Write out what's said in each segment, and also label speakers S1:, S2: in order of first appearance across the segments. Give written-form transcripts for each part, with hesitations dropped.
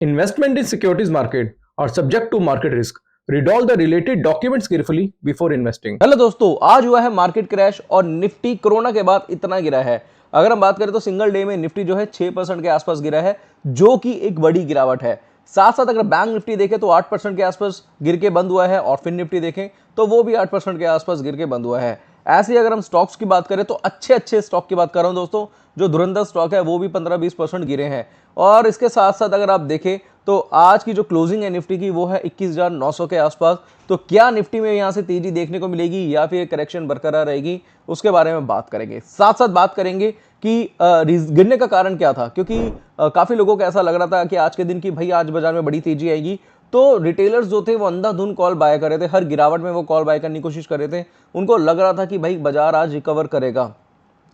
S1: Investment in securities market are subject to market risk. Read all the related documents carefully before investing.
S2: Hello दोस्तों, आज हुआ है market crash और Nifty corona के बाद इतना गिरा है। अगर हम बात करें तो सिंगल डे में निफ्टी जो है 6% के आसपास गिरा है, जो कि एक बड़ी गिरावट है। साथ साथ अगर बैंक निफ्टी देखें तो 8% के आसपास गिर के बंद हुआ है और फिर निफ्टी देखें तो वो भी 8% के आसपास गिर के बंद हुआ है। ऐसे ही अगर हम स्टॉक्स की बात करें तो अच्छे अच्छे स्टॉक की बात कर रहा हूं दोस्तों, जो धुरंधर स्टॉक है वो भी 15-20% गिरे हैं। और इसके साथ साथ अगर आप देखें तो आज की जो क्लोजिंग है निफ्टी की वो है 21,900 के आसपास। तो क्या निफ्टी में यहां से तेजी देखने को मिलेगी या फिर करेक्शन बरकरार रहेगी, उसके बारे में बात करेंगे। साथ साथ बात करेंगे कि गिरने का कारण क्या था, क्योंकि काफी लोगों को ऐसा लग रहा था कि आज के दिन की भाई आज बाजार में बड़ी तेजी आएगी, तो रिटेलर्स जो थे वो अंधाधुंध कॉल बाय कर रहे थे। हर गिरावट में वो कॉल बाय करने की कोशिश कर रहे थे। उनको लग रहा था कि भाई बाजार आज रिकवर करेगा,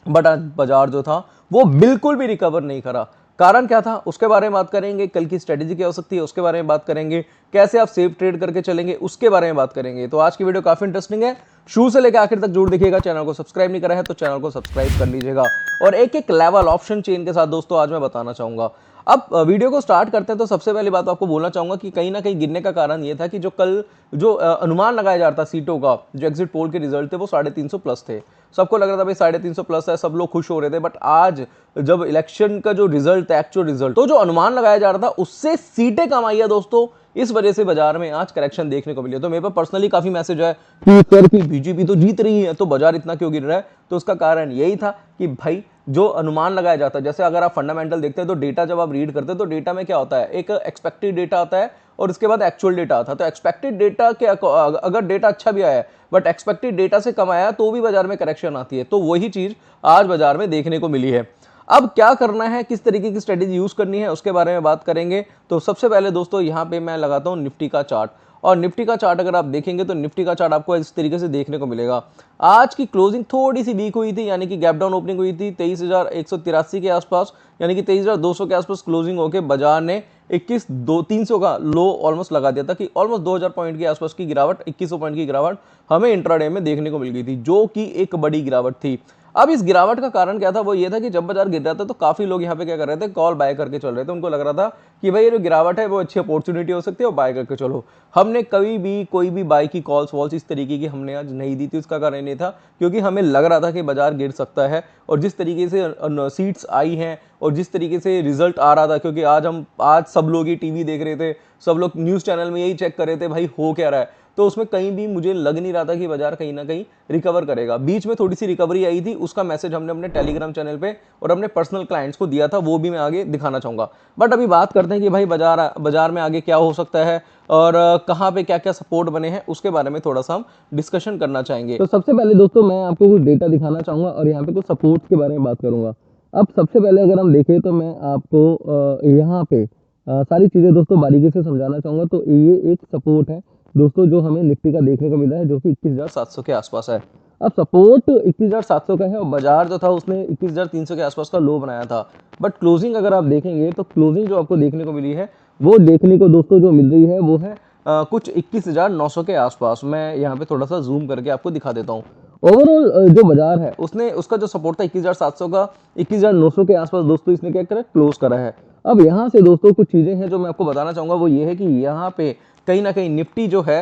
S2: बट आज बाजार जो था वो बिल्कुल भी रिकवर नहीं करा। कारण क्या था उसके बारे में बात करेंगे। कल की स्ट्रेटेजी क्या हो सकती है उसके बारे में बात करेंगे। कैसे आप सेफ ट्रेड करके चलेंगे उसके बारे में बात करेंगे। तो आज की वीडियो काफी इंटरेस्टिंग है, शुरू से लेकर आखिर तक जरूर देखिएगा। चैनल को सब्सक्राइब नहीं करा है तो चैनल को सब्सक्राइब कर लीजिएगा। और एक एक लेवल ऑप्शन चेन के साथ दोस्तों आज मैं बताना चाहूंगा। अब वीडियो को स्टार्ट करते हैं तो सबसे पहली बात आपको बोलना चाहूंगा कि कहीं ना कहीं गिरने का कारण ये था कि जो कल जो अनुमान लगाया जा रहा था सीटों का, जो एग्जिट पोल के रिजल्ट थे वो 350 प्लस थे। सबको लग रहा था भाई 350 प्लस है, सब लोग खुश हो रहे थे। बट आज जब इलेक्शन का जो रिजल्ट था, एक्चुअल रिजल्ट, तो जो अनुमान लगाया जा रहा था उससे सीटें कम आई है दोस्तों। इस वजह से बाजार में आज करेक्शन देखने को मिली है। तो मेरे पास पर्सनली काफी मैसेज है कि सर की बीजेपी तो जीत रही है तो बाजार इतना क्यों गिर रहा है। तो उसका कारण यही था कि भाई जो अनुमान लगाया जाता है, जैसे अगर आप फंडामेंटल देखते हैं तो डेटा जब आप रीड करते हैं तो डेटा में क्या होता है, एक एक्सपेक्टेड डेटा आता है और उसके बाद एक्चुअल डेटा आता है। तो एक्सपेक्टेड डेटा के अगर डेटा अच्छा भी आया है बट एक्सपेक्टेड डेटा से कम आया तो भी बाजार में करेक्शन आती है। तो वही चीज आज बाजार में देखने को मिली है। अब क्या करना है, किस तरीके की स्ट्रेटेजी यूज करनी है उसके बारे में बात करेंगे। तो सबसे पहले दोस्तों यहाँ पे मैं लगाता हूँ निफ्टी का चार्ट। और निफ्टी का चार्ट अगर आप देखेंगे तो निफ्टी का चार्ट आपको इस तरीके से देखने को मिलेगा। आज की क्लोजिंग थोड़ी सी वीक हुई थी, यानी कि गैप डाउन ओपनिंग हुई थी 23,183 के आसपास, यानी कि 23,200 के आसपास क्लोजिंग होकर बाजार ने 21,300 का लो ऑलमोस्ट लगा दिया था कि ऑलमोस्ट 2,000 पॉइंट के आसपास की गिरावट, 2100 पॉइंट की गिरावट हमें इंट्राडे में देखने को मिल गई थी, जो कि एक बड़ी गिरावट थी। अब इस गिरावट का कारण क्या था, वो ये था कि जब बाजार गिर रहा था तो काफी लोग यहाँ पे क्या कर रहे थे, कॉल बाय करके चल रहे थे। उनको लग रहा था कि भाई ये जो गिरावट है वो अच्छी अपॉर्चुनिटी हो सकती है और बाय करके चलो। हमने कभी भी कोई भी बाय की कॉल्स वॉल्स इस तरीके की हमने आज नहीं दी थी। उसका कारण नहीं था क्योंकि हमें लग रहा था कि बाजार गिर सकता है। और जिस तरीके से सीट्स आई हैं और जिस तरीके से रिजल्ट आ रहा था, क्योंकि आज सब लोग ही टीवी देख रहे थे, सब लोग न्यूज चैनल में यही चेक कर रहे थे भाई हो क्या रहा है, तो उसमें कहीं भी मुझे लग नहीं रहा था कि बाजार कहीं ना कहीं रिकवर करेगा। बीच में थोड़ी सी रिकवरी आई थी, उसका मैसेज हमने अपने टेलीग्राम चैनल पे और अपने पर्सनल क्लाइंट्स को दिया था, वो भी मैं आगे दिखाना चाहूंगा। बट अभी बात करते हैं कि भाई बाजार में आगे क्या हो सकता है और कहाँ पे क्या क्या सपोर्ट बने हैं उसके बारे में थोड़ा सा हम डिस्कशन करना चाहेंगे।
S3: तो सबसे पहले दोस्तों मैं आपको कुछ डेटा दिखाना चाहूंगा और यहाँ पे कुछ सपोर्ट के बारे में बात करूंगा। अब सबसे पहले अगर हम देखें तो मैं आपको यहाँ पे सारी चीज़ें दोस्तों बारीकी से समझाना चाहूंगा। तो ये एक सपोर्ट है दोस्तों जो हमें निफ्टी का देखने को मिला है, जो कि
S2: 21,700 के आसपास है।
S3: अब सपोर्ट 21,700 का है और बाजार जो था उसने 21,300 के आसपास का लो बनाया था। बट क्लोजिंग अगर आप देखेंगे तो क्लोजिंग जो आपको देखने को मिली है वो देखने को दोस्तों जो मिल रही है वो है
S2: कुछ 21,900 के आसपास। मैं यहाँ पे थोड़ा सा जूम करके आपको दिखा देता हूँ।
S3: ओवरऑल जो बाजार है
S2: उसने उसका जो सपोर्ट था 21,700 का,
S3: 21,900 के आसपास दोस्तों इसने क्या करा, क्लोज करा है। अब यहाँ से दोस्तों कुछ चीजें हैं जो मैं आपको बताना चाहूंगा। वो ये है कि यहाँ पे
S2: कहीं ना कहीं निफ्टी जो है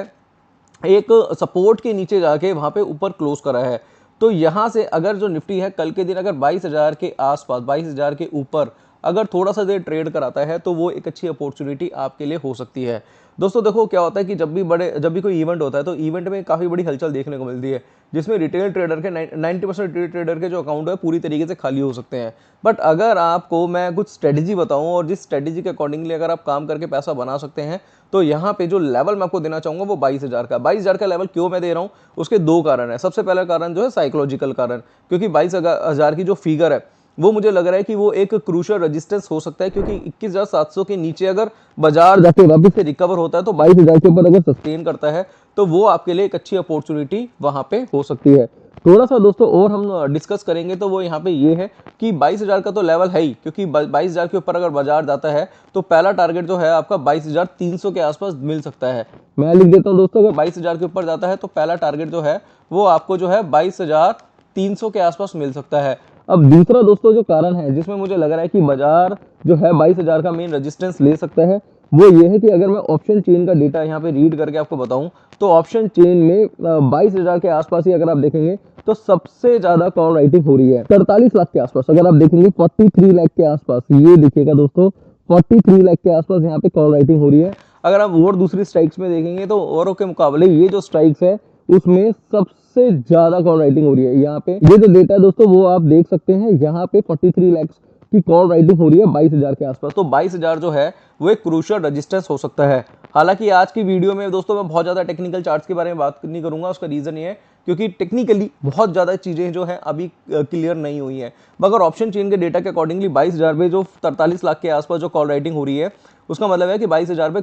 S2: एक सपोर्ट के नीचे जाके वहां पे ऊपर क्लोज करा है। तो यहां से अगर जो निफ्टी है कल के दिन अगर 22,000 के आसपास, 22,000 के ऊपर अगर थोड़ा सा देर ट्रेड कराता है तो वो एक अच्छी अपॉर्चुनिटी आपके लिए हो सकती है। दोस्तों देखो क्या होता है कि जब भी कोई इवेंट होता है तो इवेंट में काफी बड़ी हलचल देखने को मिलती है, जिसमें रिटेल ट्रेडर के 90% रिटेल ट्रेडर के जो अकाउंट है पूरी तरीके से खाली हो सकते हैं। बट अगर आपको मैं कुछ स्ट्रेटेजी बताऊं और जिस स्ट्रेटेजी के अकॉर्डिंगली अगर आप काम करके पैसा बना सकते हैं, तो यहाँ पे जो लेवल मैं आपको देना चाहूंगा वो 22,000 का। 22,000 का लेवल क्यों मैं दे रहा हूँ, उसके दो कारण है। सबसे पहला कारण जो है साइकोलॉजिकल कारण, क्योंकि 22,000 की जो फिगर है वो मुझे लग रहा है कि वो एक क्रूशियल रेजिस्टेंस हो सकता है, क्योंकि 21,700 के नीचे अगर बाजार जाके वापस से रिकवर होता है तो 22,000 के ऊपर अगर सस्टेन करता है तो वो आपके लिए एक अच्छी अपॉर्चुनिटी वहां पे हो सकती है। थोड़ा सा दोस्तों और हम डिस्कस करेंगे तो वो यहाँ पे ये है कि 22,000 का तो लेवल है ही, क्योंकि 22,000 के ऊपर अगर बाजार जाता है तो पहला टारगेट जो है आपका 22,300 के आसपास मिल सकता है।
S3: मैं लिख देता हूँ दोस्तों,
S2: अगर 22,000 के ऊपर जाता है तो पहला टारगेट जो है वो आपको जो है 22,300 के आसपास मिल सकता है।
S3: अब दूसरा दोस्तों जो कारण है जिसमें मुझे लग रहा है कि बाजार जो है 22,000 का मेन रेजिस्टेंस ले सकता है, वो ये है कि अगर मैं ऑप्शन चेन का डेटा यहाँ पे रीड करके आपको बताऊं तो ऑप्शन चेन में 22,000 के आसपास ही अगर आप देखेंगे तो सबसे ज्यादा कॉल राइटिंग हो रही है 43 लाख के आसपास। अगर आप देखेंगे 43 लाख के आसपास, ये देखिएगा दोस्तों 43 लाख के आसपास यहाँ पे कॉल राइटिंग हो रही है। अगर आप और दूसरी स्ट्राइक्स में देखेंगे तो औरों के मुकाबले ये जो स्ट्राइक्स है उसमें सबसे ज्यादा कॉल राइटिंग हो रही है। यहाँ पे ये जो डेटा है दोस्तों वो आप देख सकते हैं, यहाँ पे 43 लाख की कॉल राइटिंग हो रही है 22,000 के आसपास। तो 22,000 जो है वो एक क्रूशियल रेजिस्टेंस हो सकता है। हालांकि आज की वीडियो में दोस्तों मैं बहुत ज़्यादा टेक्निकल चार्ट्स के बारे में बात नहीं करूंगा। उसका रीज़न ये है क्योंकि टेक्निकली बहुत ज़्यादा चीज़ें जो हैं अभी क्लियर नहीं हुई हैं। मगर ऑप्शन चेन के डेटा के अकॉर्डिंगली 22,000 पे जो 43 लाख के आसपास जो कॉल राइटिंग हो रही है उसका मतलब है कि 22,000 पे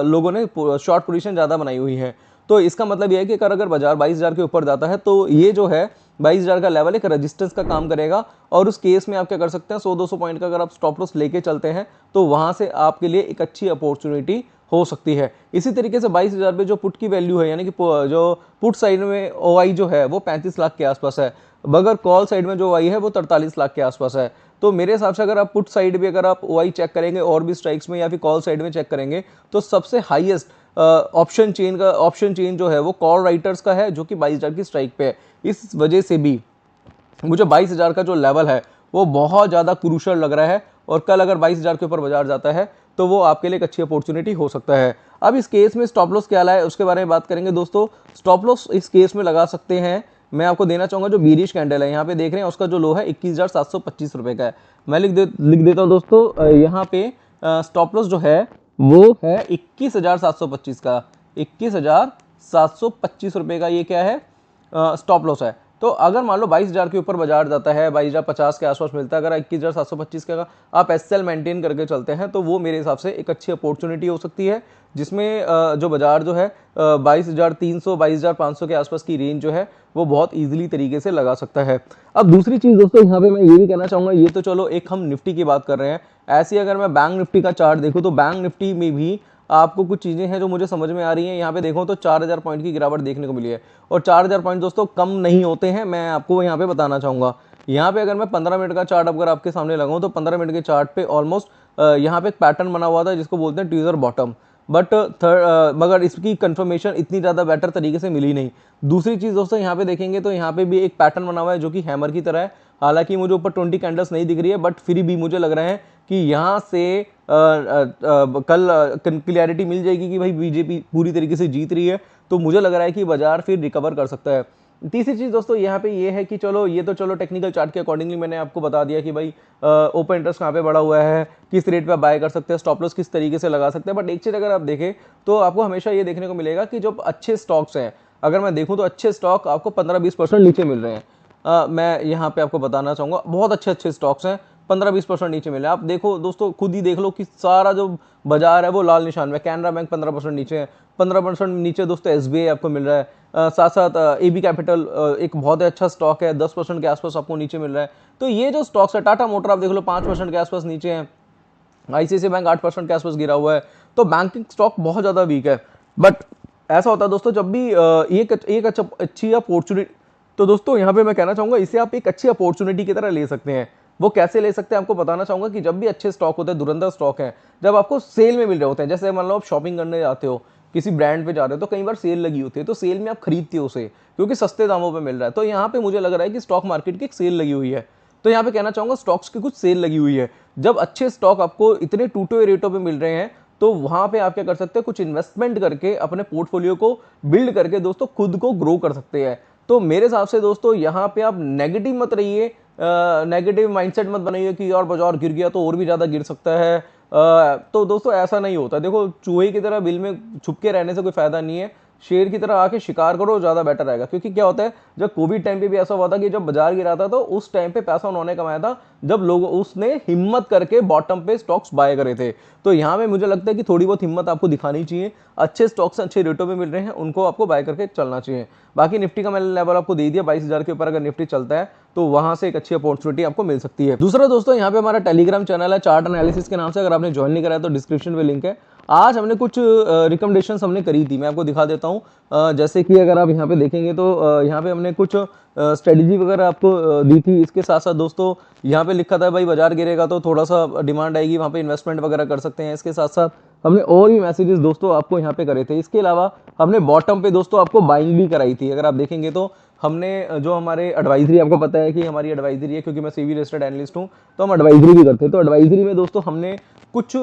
S3: लोगों ने शॉर्ट पोजीशन ज़्यादा बनाई हुई है। तो इसका मतलब यह है कि अगर बाजार 22,000 के ऊपर जाता है तो ये जो है 22,000 का लेवल एक रेजिस्टेंस का काम करेगा। और उस केस में आप क्या कर सकते हैं, 100-200 पॉइंट का अगर आप स्टॉप लॉस लेके चलते हैं तो वहां से आपके लिए एक अच्छी अपॉर्चुनिटी हो सकती है। इसी तरीके से 22,000 पे जो पुट की वैल्यू है, यानी कि जो पुट साइड में ओआई जो है वो 35 लाख के आसपास है, मगर कॉल साइड में जो ओआई है वो 43 लाख के आसपास है। तो मेरे हिसाब से अगर आप पुट साइड भी अगर आप ओआई चेक करेंगे और भी स्ट्राइक्स में या फिर कॉल साइड में चेक करेंगे तो सबसे हाईएस्ट ऑप्शन चेन जो है वो कॉल राइटर्स का है जो कि 22,000 की स्ट्राइक पे है। इस वजह से भी मुझे 22,000 का जो लेवल है वो बहुत ज़्यादा क्रूशियल लग रहा है। और कल अगर 22,000 के ऊपर बाजार जाता है तो वो आपके लिए एक अच्छी अपॉर्चुनिटी हो सकता है। अब इस केस में स्टॉप लॉस क्या है उसके बारे में बात करेंगे दोस्तों। स्टॉप लॉस इस केस में लगा सकते हैं, मैं आपको देना चाहूँगा जो बीरिश कैंडल है यहाँ पे देख रहे हैं उसका जो लो है 21,725 रुपये का है। मैं लिख देता हूँ दोस्तों, यहाँ पे स्टॉप लॉस जो है वो है 21,725 का, 21,725 रुपये का ये क्या है स्टॉप लॉस है। तो अगर मान लो 22,000 के ऊपर बाजार जाता है, 22,050 के आसपास मिलता है, अगर 21,725 का आप एसएल मेंटेन करके चलते हैं तो वो मेरे हिसाब से एक अच्छी अपॉर्चुनिटी हो सकती है, जिसमें जो बाजार जो है 22,300 22,500 के आसपास की रेंज जो है वो बहुत ईजिली तरीके से लगा सकता है। अब दूसरी चीज़ दोस्तों यहाँ पे मैं ये भी कहना चाहूँगा, ये तो चलो एक हम निफ्टी की बात कर रहे हैं, ऐसी अगर मैं बैंक निफ्टी का चार्ट देखूँ तो बैंक निफ्टी में भी आपको कुछ चीज़ें हैं जो मुझे समझ में आ रही हैं। यहाँ पे देखो तो 4,000 पॉइंट की गिरावट देखने को मिली है और 4,000 पॉइंट दोस्तों कम नहीं होते हैं, मैं आपको यहाँ पे बताना चाहूँगा। यहाँ पे अगर मैं 15 मिनट का चार्ट अगर आपके सामने लगाऊँ तो 15 मिनट के चार्ट पे ऑलमोस्ट यहाँ पे एक पैटर्न बना हुआ था जिसको बोलते हैं ट्यूजर बॉटम, बट मगर इसकी कंफर्मेशन इतनी ज़्यादा बेटर तरीके से मिली नहीं। दूसरी चीज़ दोस्तों यहाँ पे देखेंगे तो यहाँ पे भी एक पैटर्न बना हुआ है जो कि हैमर की तरह है। हालांकि मुझे ऊपर 20 कैंडल्स नहीं दिख रही है, बट फिर भी मुझे लग रहा है कि यहाँ से कल क्लैरिटी मिल जाएगी कि भाई बीजेपी पूरी तरीके से जीत रही है, तो मुझे लग रहा है कि बाजार फिर रिकवर कर सकता है। तीसरी चीज़ दोस्तों यहाँ पे ये है कि चलो ये तो चलो टेक्निकल चार्ट के अकॉर्डिंगली मैंने आपको बता दिया कि भाई ओपन इंटरेस्ट कहाँ पे बढ़ा हुआ है, किस रेट पे बाय कर सकते हैं, स्टॉप लॉस किस तरीके से लगा सकते हैं। बट एक चीज़ अगर आप देखें तो आपको हमेशा ये देखने को मिलेगा कि जो अच्छे स्टॉक्स हैं, अगर मैं देखूँ तो अच्छे स्टॉक आपको 15-20% नीचे मिल रहे हैं। मैं यहाँ पे आपको बताना चाहूँगा बहुत अच्छे स्टॉक्स हैं 15-20% नीचे मिले। आप देखो दोस्तों खुद ही देख लो कि सारा जो बाजार है वो लाल निशान में, कैनरा बैंक 15% नीचे है, 15% नीचे दोस्तों एसबीआई आपको मिल रहा है, साथ साथ एबी कैपिटल एक बहुत अच्छा स्टॉक है 10% के आसपास आपको नीचे मिल रहा है। तो ये जो स्टॉक्स है, टाटा मोटर आप देख लो 5% के आसपास नीचे है, आईसीआईसीआई बैंक 8% के आसपास गिरा हुआ है। तो बैंकिंग स्टॉक बहुत ज़्यादा वीक है। बट ऐसा होता है दोस्तों जब भी एक अच्छी अपॉर्चुनिटी, तो दोस्तों यहाँ पे मैं कहना चाहूँगा इसे आप एक अच्छी अपॉर्चुनिटी की तरह ले सकते हैं। वो कैसे ले सकते हैं आपको बताना चाहूँगा कि जब भी अच्छे स्टॉक होते हैं, धुरंधर स्टॉक है, जब आपको सेल में मिल रहे होते हैं, जैसे मान लो आप शॉपिंग करने जाते हो, किसी ब्रांड पे जा रहे हो तो कई बार सेल लगी होती है, तो सेल में आप खरीदते हो उसे क्योंकि सस्ते दामों पे मिल रहा है। तो यहाँ पे मुझे लग रहा है कि स्टॉक मार्केट की एक सेल लगी हुई है। तो यहाँ पे कहना चाहूँगा स्टॉक्स की कुछ सेल लगी हुई है। जब अच्छे स्टॉक आपको इतने टूटे हुए रेटों पे मिल रहे हैं तो वहाँ पे आप क्या कर सकते हैं, कुछ इन्वेस्टमेंट करके अपने पोर्टफोलियो को बिल्ड करके दोस्तों खुद को ग्रो कर सकते हैं। तो मेरे हिसाब से दोस्तों यहाँ पे आप नेगेटिव मत रहिए, नेगेटिव माइंडसेट मत बनाइए कि यार बाजार गिर गया तो और भी ज़्यादा गिर सकता है। तो दोस्तों ऐसा नहीं होता। देखो चूहे की तरह बिल में छुप के रहने से कोई फायदा नहीं है, शेर की तरह आके शिकार करो, ज़्यादा बेटर रहेगा। क्योंकि क्या होता है, जब कोविड टाइम पे भी ऐसा हुआ था कि जब बाजार गिरा था तो उस टाइम पे पैसा उन्होंने कमाया था जब लोग उसने हिम्मत करके बॉटम पे स्टॉक्स बाय करे थे। तो यहाँ में मुझे लगता है कि थोड़ी बहुत हिम्मत आपको दिखानी चाहिए, अच्छे स्टॉक्स अच्छे रेटों पे मिल रहे हैं उनको आपको बाय करके चलना चाहिए। बाकी निफ्टी का मैंने लेवल आपको दे दिया, 22,000 के ऊपर अगर निफ्टी चलता है तो वहां से एक अच्छी अपॉर्चुनिटी आपको मिल सकती है। दूसरा दोस्तों यहाँ पे हमारा टेलीग्राम चैनल है चार्ट एनालिसिस के नाम से, अगर आपने ज्वाइन नहीं करा है तो डिस्क्रिप्शन में लिंक है। आज हमने कुछ रिकमेंडेशंस हमने करी थी, मैं आपको दिखा देता हूँ। जैसे कि अगर आप यहाँ पे देखेंगे तो यहाँ पे हमने कुछ स्ट्रेटजी वगैरह आपको दी थी। इसके साथ साथ दोस्तों यहाँ पे लिखा था भाई बाजार गिरेगा तो थोड़ा सा डिमांड आएगी, वहाँ पे इन्वेस्टमेंट वगैरह कर सकते हैं। इसके साथ साथ
S2: हमने और भी मैसेजेस दोस्तों आपको यहाँ पे करे थे। इसके अलावा हमने बॉटम पे दोस्तों आपको बाइंग भी कराई थी। अगर आप देखेंगे तो हमने जो हमारे एडवाइजरी, आपको पता है कि हमारी एडवाइजरी है क्योंकि मैं सीवी रजिस्टर्ड एनालिस्ट हूँ, तो हम एडवाइजरी भी करते हैं। तो एडवाइजरी में दोस्तों हमने कुछ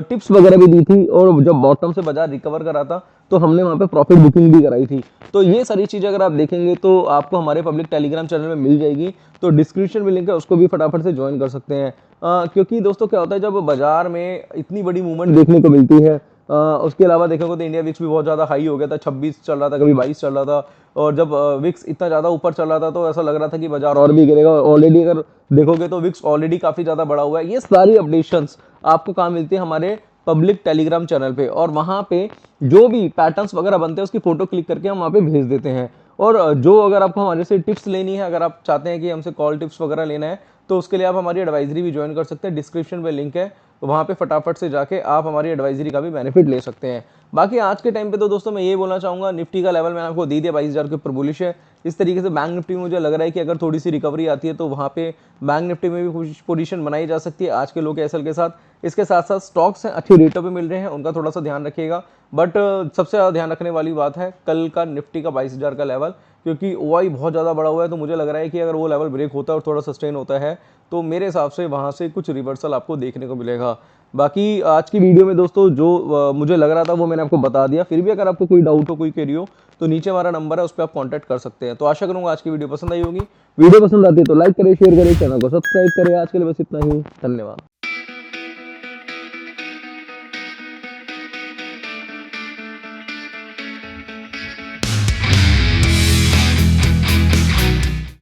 S2: टिप्स वगैरह भी दी थी, और जब बॉटम से बाजार रिकवर करा था तो हमने वहाँ पे प्रॉफिट बुकिंग भी कराई थी। तो ये सारी चीज़ें अगर आप देखेंगे तो आपको हमारे पब्लिक टेलीग्राम चैनल में मिल जाएगी। तो डिस्क्रिप्शन में लिंक है, उसको भी फटाफट से ज्वाइन कर सकते हैं। क्योंकि दोस्तों क्या होता है, जब बाजार में इतनी बड़ी मूवमेंट देखने को मिलती है, उसके अलावा देखोगे तो इंडिया विक्स भी बहुत ज़्यादा हाई हो गया था, 26 चल रहा था, कभी 22 चल रहा था। और जब विक्स इतना ज़्यादा ऊपर चल रहा था तो ऐसा लग रहा था कि बाजार और भी गिरेगा। ऑलरेडी अगर देखोगे तो विक्स ऑलरेडी काफ़ी ज़्यादा बढ़ा हुआ है। ये सारी अपडेशंस आपको कहाँ मिलती है, हमारे पब्लिक टेलीग्राम चैनल पे। और वहाँ पे जो भी पैटर्न्स वगैरह बनते हैं उसकी फोटो क्लिक करके हम वहाँ पे भेज देते हैं। और जो अगर आपको हमारे से टिप्स लेनी है, अगर आप चाहते हैं कि हमसे कॉल टिप्स वगैरह लेना है, तो उसके लिए आप हमारी एडवाइजरी भी ज्वाइन कर सकते हैं। डिस्क्रिप्शन में लिंक है, तो वहाँ पे फटाफट से जाके आप हमारी एडवाइजरी का भी बेनिफिट ले सकते हैं। बाकी आज के टाइम पे तो दोस्तों मैं ये बोलना चाहूँगा, निफ्टी का लेवल मैंने आपको दे दिया 22,000 के ऊपर बुलिश है। इस तरीके से बैंक निफ्टी में मुझे लग रहा है कि अगर थोड़ी सी रिकवरी आती है तो वहाँ पे बैंक निफ्टी में भी कुछ पोजीशन बनाई जा सकती है आज के लो के एसएल के साथ। इसके साथ साथ स्टॉक्स हैं अच्छे रेटों पे मिल रहे हैं, उनका थोड़ा सा ध्यान रखिएगा। बट सबसे ज़्यादा ध्यान रखने वाली बात है कल का निफ्टी का 22,000 का लेवल, क्योंकि ओआई बहुत ज़्यादा बड़ा हुआ है। तो मुझे लग रहा है कि अगर वो लेवल ब्रेक होता है और थोड़ा सस्टेन होता है तो मेरे हिसाब से वहाँ से कुछ रिवर्सल आपको देखने को मिलेगा। बाकी आज की वीडियो में दोस्तों जो मुझे लग रहा था वो मैंने आपको बता दिया। फिर भी अगर आपको कोई डाउट हो, कोई क्वेरी हो, तो नीचे हमारा नंबर है, उस पर आप कांटेक्ट कर सकते हैं। तो आशा करूंगा आज की वीडियो पसंद आई होगी।
S3: वीडियो पसंद आती है तो लाइक करें, शेयर करें, चैनल को सब्सक्राइब करें। आज के लिए बस इतना ही, धन्यवाद।